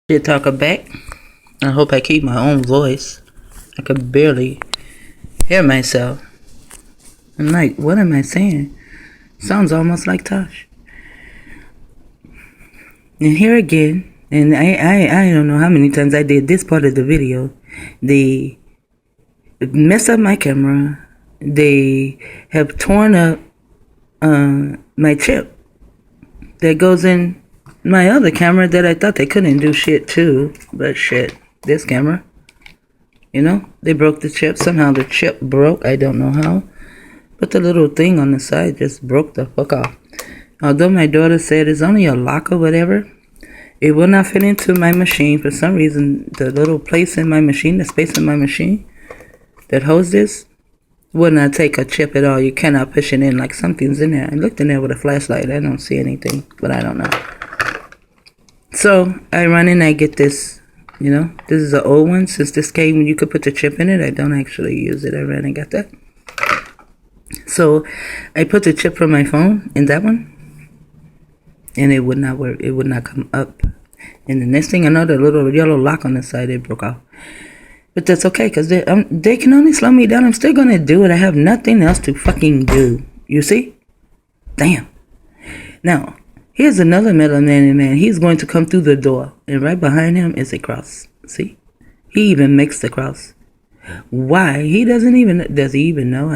Shit talker back. I hope I keep my own voice. I could barely hear myself. I'm like, what am I saying? Sounds almost like Tosh. And here again, and I don't know how many times I did this part of the video. They mess up my camera. They have torn up my chip that goes in my other camera that I thought they couldn't do shit to. But shit, this camera, they broke the chip. Somehow the chip broke. I don't know how. But the little thing on the side just broke the fuck off. Although my daughter said it's only a lock or whatever, it will not fit into my machine. For some reason, the little place in my machine, the space in my machine that holds this, will not take a chip at all. You cannot push it in like something's in there. I looked in there with a flashlight. I don't see anything, but I don't know. So I run in, I get this, this is an old one. Since this came, you could put the chip in it. I don't actually use it. I ran and got that. So I put the chip from my phone in that one, and it would not work. It would not come up. And the next thing I know, the little yellow lock on the side, it broke off. But that's okay, because they can only slow me down. I'm still going to do it. I have nothing else to fucking do. You see? Damn. Now, here's another melanated man. He's going to come through the door, and right behind him is a cross. See? He even makes the cross. Why? He doesn't even, does he even know?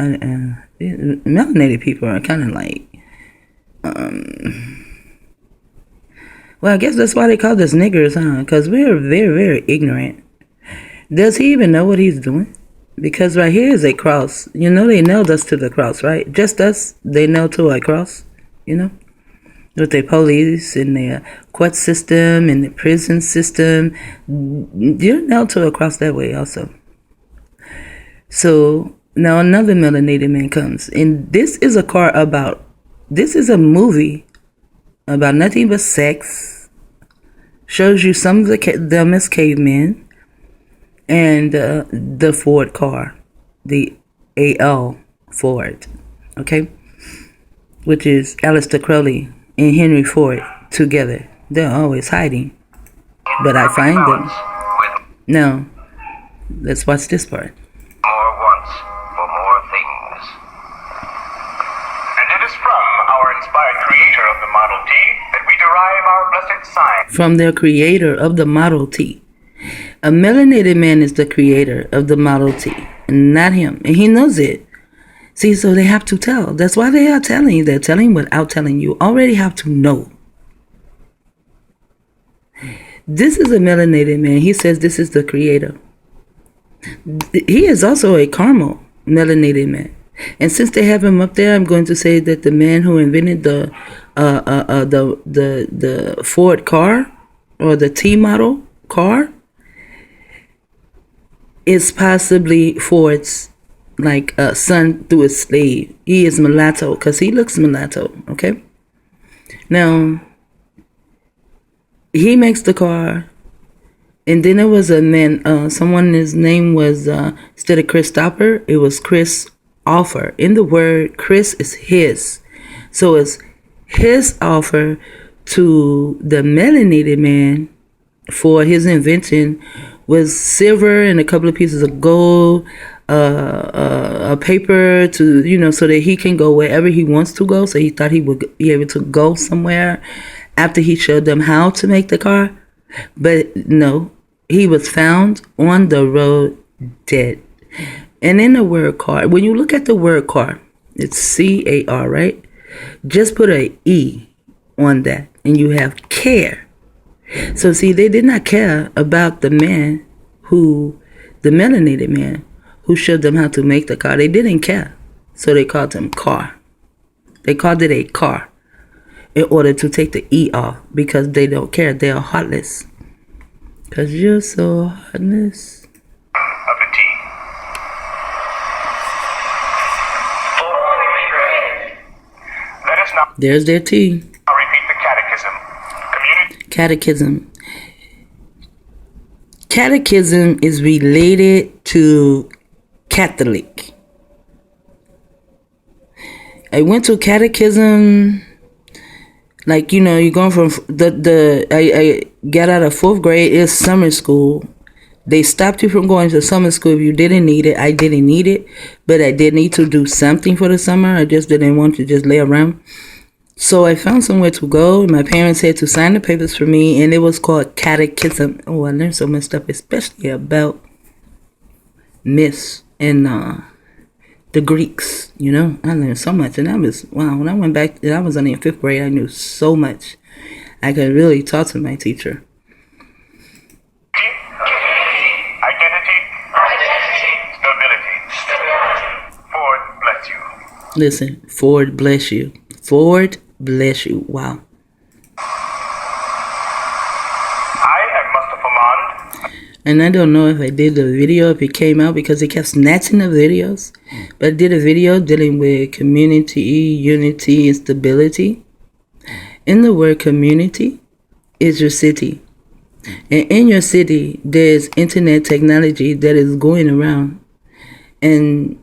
Melanated people are kind of like, well, I guess that's why they call us niggers, huh? Because we're very, very ignorant. Does he even know what he's doing? Because right here is a cross. They nailed us to the cross, right? Just us, they nailed to a cross, with the police and the court system and the prison system. You're nailed to a cross that way also. So now another melanated man comes, and this is a movie about nothing but sex. Shows you some of the dumbest cavemen, and the Ford car, the AL Ford, okay, which is Aleister Crowley and Henry Ford together. They're always hiding, but I find them. Now, let's watch this part. More wants for more things. And it is from our inspired creator of the Model T that we derive our blessed sign. From their creator of the Model T. A melanated man is the creator of the Model T, and not him. And he knows it. See, so they have to tell. That's why they are telling you. They're telling without telling you. Already have to know. This is a melanated man. He says this is the creator. He is also a caramel melanated man. And since they have him up there, I'm going to say that the man who invented the Ford car, or the T model car, is possibly Ford's son through a slave. He is mulatto because he looks mulatto. Okay. Now he makes the car. And then there was a man, someone, his name was, instead of Chris Stopper, it was Chris Offer. In the word, Chris is his. So it's his offer to the melanated man for his invention was silver and a couple of pieces of gold, a paper to, so that he can go wherever he wants to go. So he thought he would be able to go somewhere after he showed them how to make the car. But no, he was found on the road dead. And in the word car, when you look at the word car, it's CAR, right? Just put a E on that and you have care. So see, they did not care about the melanated man who showed them how to make the car. They didn't care. So they called him car. They called it a car, in order to take the E off, because they don't care. They are heartless. Because you're so heartless. Of the T. Let us now There's their T. repeat the catechism. Catechism. Catechism is related to Catholic. I went to catechism Like, you're going from I got out of 4th grade. It's summer school. They stopped you from going to summer school if you didn't need it. I didn't need it, but I did need to do something for the summer. I just didn't want to just lay around. So I found somewhere to go. My parents had to sign the papers for me, and it was called catechism. Oh, I learned so much stuff, especially about myths and the Greeks. I learned so much, and when I went back, I was only in 5th grade. I knew so much. I could really talk to my teacher. Identity. Stability. Ford bless you. Listen, Ford bless you. Ford bless you. Wow. I am Mustafa Mond. And I don't know if I did the video, if it came out, because they kept snatching the videos. But I did a video dealing with community, unity, and stability. In the word community is your city. And in your city, there's internet technology that is going around. And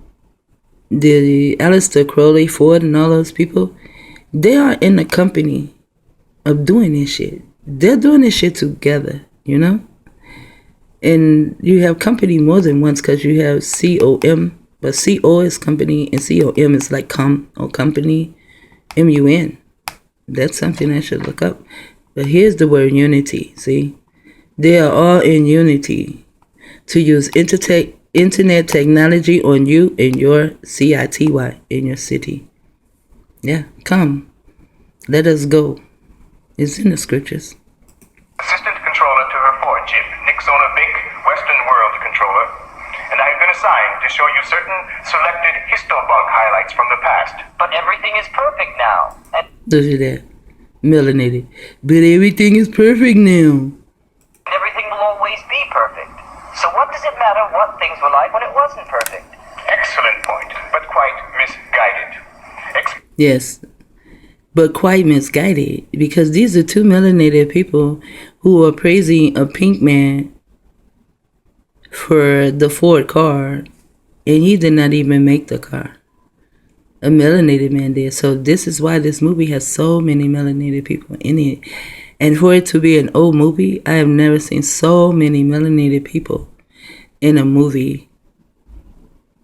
the Aleister Crowley, Ford, and all those people, they are in the company of doing this shit. They're doing this shit together, And you have company more than once because you have COM, but CO is company and COM is like company, MUN. That's something I should look up. But here's the word unity, see? They are all in unity to use internet technology on you and your CITY in your city. Yeah, come. Let us go. It's in the scriptures. Assistant controller to her Ford chip, Nixona Vic, Western World controller. And I have been assigned to show you certain selected histobug highlights from the past. But everything is perfect now. And Look at that. Melinated. But everything is perfect now. everything will always be perfect. So what does it matter what things were like when it wasn't perfect? Excellent point, but quite misguided. Yes. But quite misguided, because these are 2 melanated people who are praising a pink man for the Ford car, and he did not even make the car. A melanated man did. So this is why this movie has so many melanated people in it. And for it to be an old movie, I have never seen so many melanated people in a movie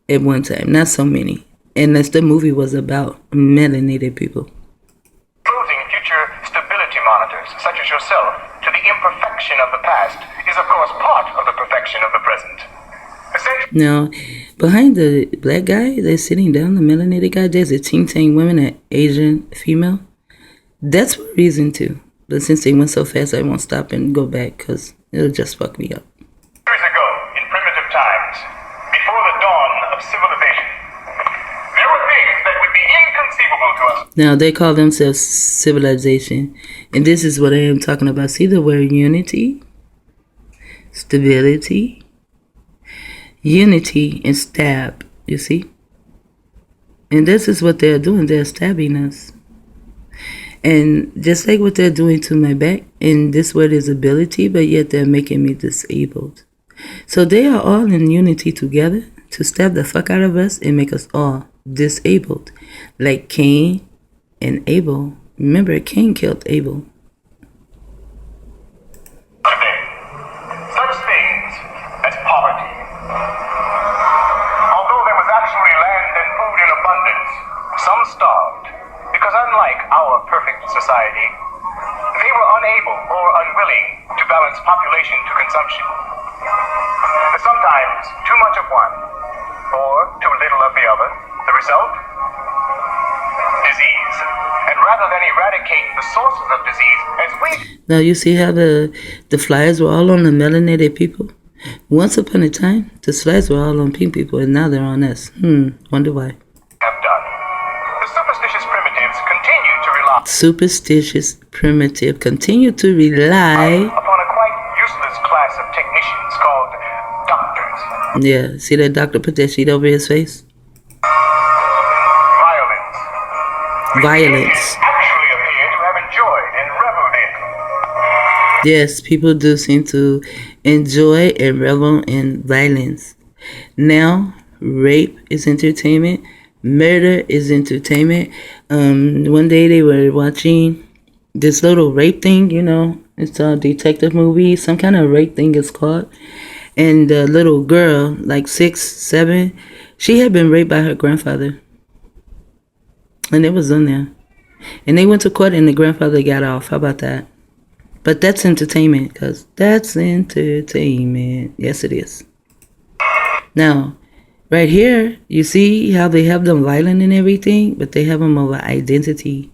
at one time. Not so many. Unless the movie was about melanated people. Exposing future stability monitors, such as yourself, to the imperfection of the past is, of course, part of the perfection of the present. Essentially, Now, behind the black guy that's sitting down, the melanated guy, there's a Ting Tang woman, an Asian female. That's for a reason too. But since they went so fast, I won't stop and go back because it'll just fuck me up. years ago, in primitive times, before the dawn of civilization, there were things that would be inconceivable to us. Now, they call themselves civilization. And this is what I am talking about. See the word unity, stability, unity, and stab. You see? And this is what they're doing. They're stabbing us. And just like what they're doing to my back, and this word is ability, but yet they're making me disabled. So they are all in unity together to stab the fuck out of us and make us all disabled. Like Cain and Abel. Remember, Cain killed Abel. Today, such things as poverty. Although there was actually land and food in abundance, some starved, because unlike our perfect society, they were unable or unwilling to balance population to consumption. Sometimes too much of one, or too little of the other. The result? Disease. And rather than eradicate the sources of disease, as we Now you see how the flyers were all on the melanated people? Once upon a time, the flyers were all on pink people, and now they're on us. Wonder why. have done, the superstitious primitives continue to rely Superstitious primitive continue to rely. upon a quite useless class of technicians called doctors. Yeah, see that doctor put that sheet over his face? Violence. Violence. Actually appear to have enjoyed and reveled in. Yes, people do seem to enjoy and revel in violence. Now, rape is entertainment. Murder is entertainment. One day they were watching this little rape thing, it's a detective movie, some kind of rape thing is called. And the little girl, like 6, 7, she had been raped by her grandfather. And it was on there. And they went to court and the grandfather got off. How about that? But that's entertainment, because that's entertainment. Yes, it is. Now, right here, you see how they have them violent and everything, but they have them over identity.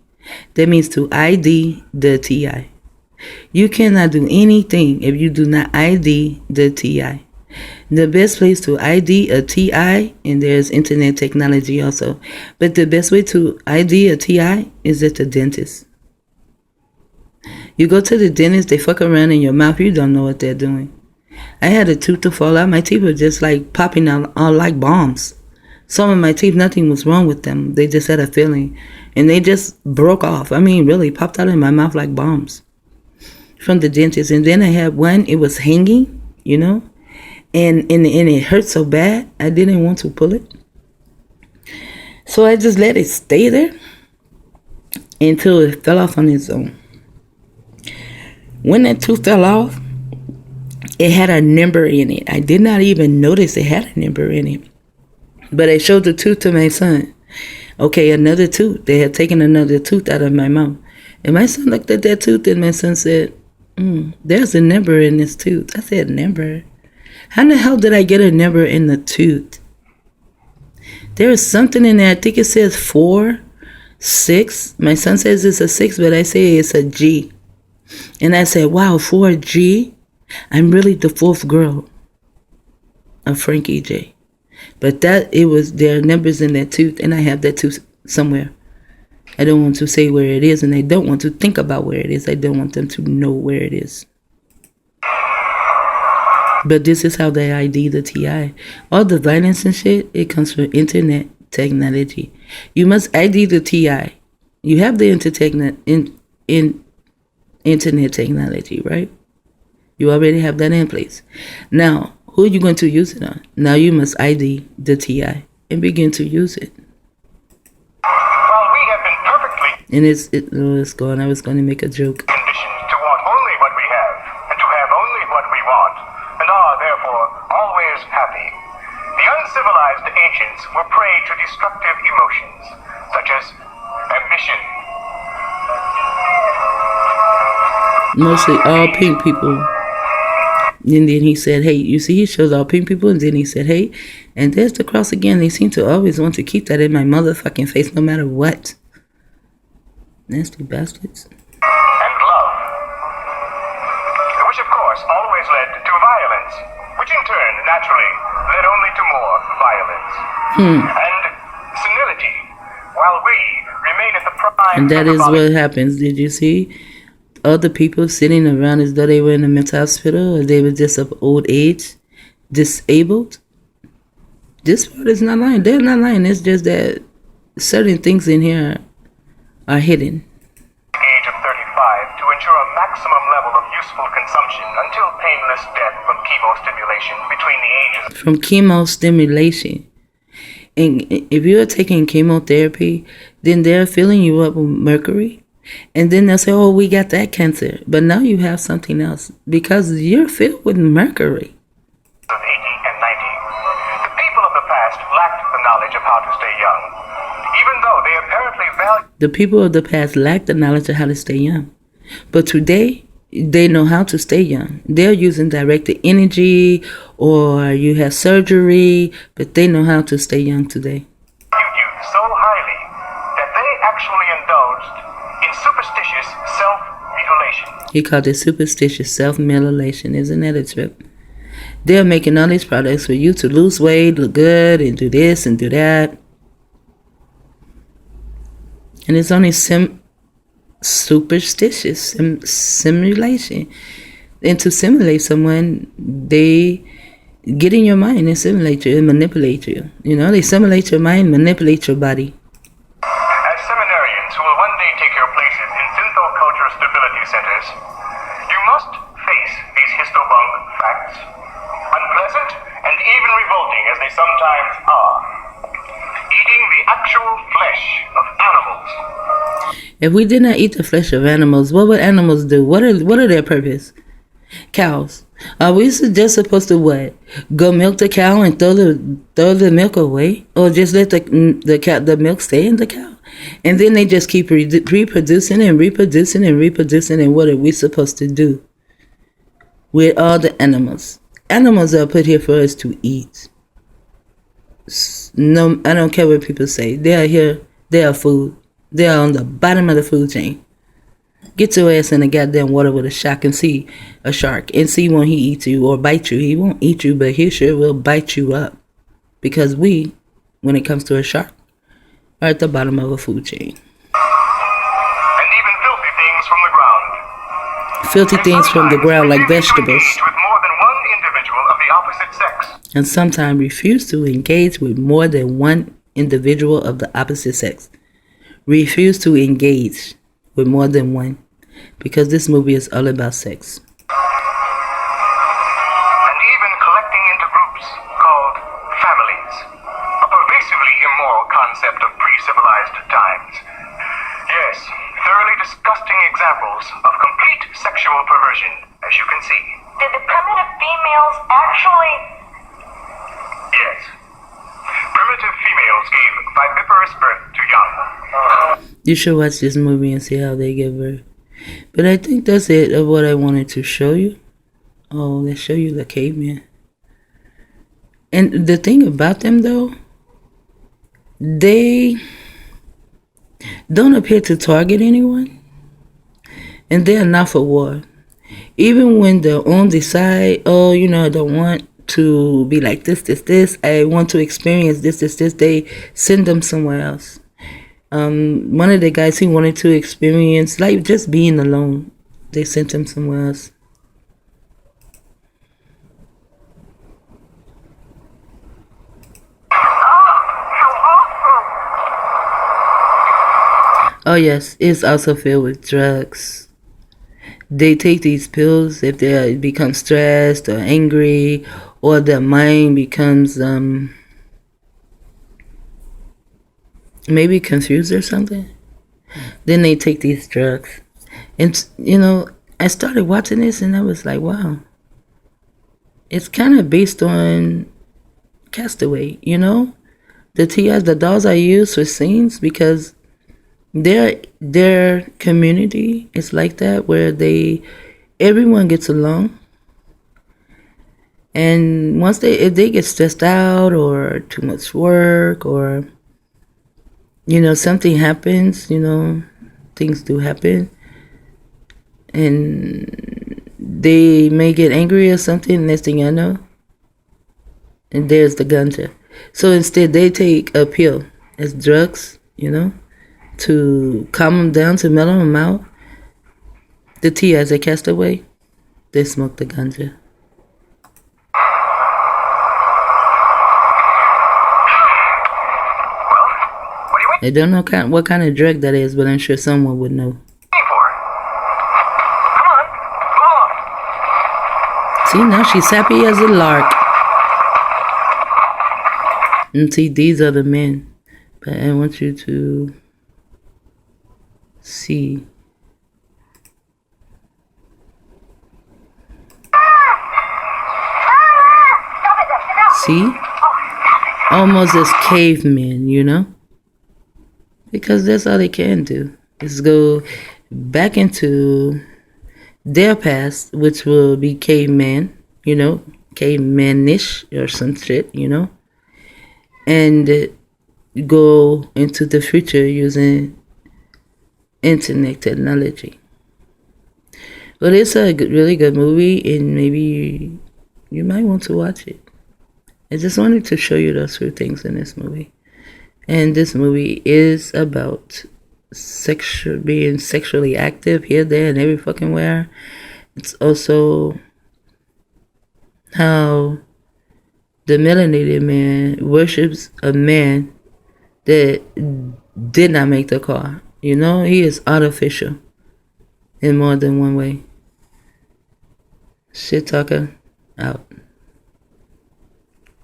That means to ID the TI. You cannot do anything if you do not ID the TI. The best place to ID a TI, and there's internet technology also, but the best way to ID a TI is at the dentist. You go to the dentist, they fuck around in your mouth, you don't know what they're doing. I had a tooth to fall out. My teeth were just like popping out like bombs. Some of my teeth, nothing was wrong with them. They just had a feeling. And they just broke off. I mean, really, popped out in my mouth like bombs from the dentist. And then I had one, it was hanging, and it hurt so bad, I didn't want to pull it. So I just let it stay there until it fell off on its own. When that tooth fell off, it had a number in it. I did not even notice it had a number in it. But I showed the tooth to my son. Okay, another tooth. They had taken another tooth out of my mouth. And my son looked at that tooth and my son said, there's a number in this tooth. I said, number? How in the hell did I get a number in the tooth? There is something in there. I think it says 4, 6. My son says it's a 6, but I say it's a G. And I said, wow, 4G? I'm really the 4th girl of Frankie J. But there are numbers in that tooth, and I have that tooth somewhere. I don't want to say where it is, and I don't want to think about where it is. I don't want them to know where it is. But this is how they ID the TI. All the violence and shit, it comes from internet technology. You must ID the TI. You have the internet technology, right? You already have that in place. Now, who are you going to use it on? Now you must ID the TI and begin to use it. Well, we have been perfectly And it's gone. I was going to make a joke. conditioned to want only what we have and to have only what we want, and are therefore always happy. The uncivilized ancients were prey to destructive emotions, such as ambition. Mostly all pink people. And then he said, hey, you see, he shows all pink people. And then he said, hey, and there's the cross again. They seem to always want to keep that in my motherfucking face no matter what. Nasty bastards. And love, which of course always led to violence, which in turn naturally led only to more violence. And senility, while we remain at the prime. And that is what happens. Did you see other people sitting around as though they were in a mental hospital, or they were just of old age, disabled? This part is not lying. They're not lying. It's just that certain things in here are hidden. Age of 35 to ensure a maximum level of useful consumption until painless death from chemostimulation between the ages. From chemostimulation. And if you're taking chemotherapy, then they're filling you up with mercury. And then they'll say, oh, we got that cancer. But now you have something else because you're filled with mercury. Of 80 and 90. The people of the past lacked the knowledge of how to stay young, even though they apparently valued. The people of the past lacked the knowledge of how to stay young. But today, they know how to stay young. They're using directed energy, or you have surgery, but they know how to stay young today. Youth so highly that they actually indulged in superstitious self-mutilation. He called it superstitious self-mutilation. Isn't that a trip? They're making all these products for you to lose weight, look good, and do this and do that. And it's only superstitious simulation. And to simulate someone, they get in your mind and simulate you and manipulate you. They simulate your mind, manipulate your body. As seminarians who will one day take your places in synthoculture stability centers, you must face these histobunk facts, unpleasant and even revolting as they sometimes are. Eating the actual flesh of animals. If we did not eat the flesh of animals, what would animals do? What are their purpose? Cows. Are we just supposed to what? Go milk the cow and throw the milk away, or just let the milk stay in the cow, and then they just keep reproducing and reproducing and reproducing? And what are we supposed to do with all the animals? Animals are put here for us to eat. No, I don't care what people say. They are here. They are food. They are on the bottom of the food chain. Get your ass in the goddamn water with a shark and see when he eats you or bite you. He won't eat you, but he sure will bite you up. Because we, when it comes to a shark, are at the bottom of a food chain. And even filthy things from the ground. Filthy things from the ground like vegetables. With more than one individual of the opposite sex. And sometimes refuse to engage with more than one individual of the opposite sex. Refuse to engage with more than one, because this movie is all about sex. And even collecting into groups called families, a pervasively immoral concept of pre-civilized times. Yes, thoroughly disgusting examples of complete sexual perversion, as you can see. Did the primitive females actually... Yes. Primitive females gave viviparous birth to young. You should watch this movie and see how they give birth. But I think that's it of what I wanted to show you. Oh, let's show you the caveman. And the thing about them, though, they don't appear to target anyone. And they are not for war. Even when their own decide, oh, I don't want to be like this. I want to experience this. They send them somewhere else. One of the guys, he wanted to experience like just being alone. They sent him somewhere else. Oh yes, it's also filled with drugs. They take these pills if they become stressed or angry, or their mind becomes maybe confused or something. Then they take these drugs. And, I started watching this and I was like, wow. It's kind of based on Castaway, The dolls are used for scenes because their community is like that, where everyone gets along. And if they get stressed out or too much work or something happens, things do happen, and they may get angry or something. Next thing I know, and there's the ganja. So instead, they take a pill as drugs, to calm them down, to mellow them out. The tea as a castaway, they smoke the ganja. I don't know what kind of drug that is, but I'm sure someone would know. See, now she's happy as a lark. And see, these are the men. But I want you to see. See? Almost as cavemen, Because that's all they can do, is go back into their past, which will be caveman, cavemanish or some shit, and go into the future using internet technology. But it's a really good movie, and maybe you might want to watch it. I just wanted to show you those few things in this movie. And this movie is about being sexually active here, there, and every fucking where. It's also how the melinated man worships a man that did not make the car. He is artificial in more than one way. Shit talker out.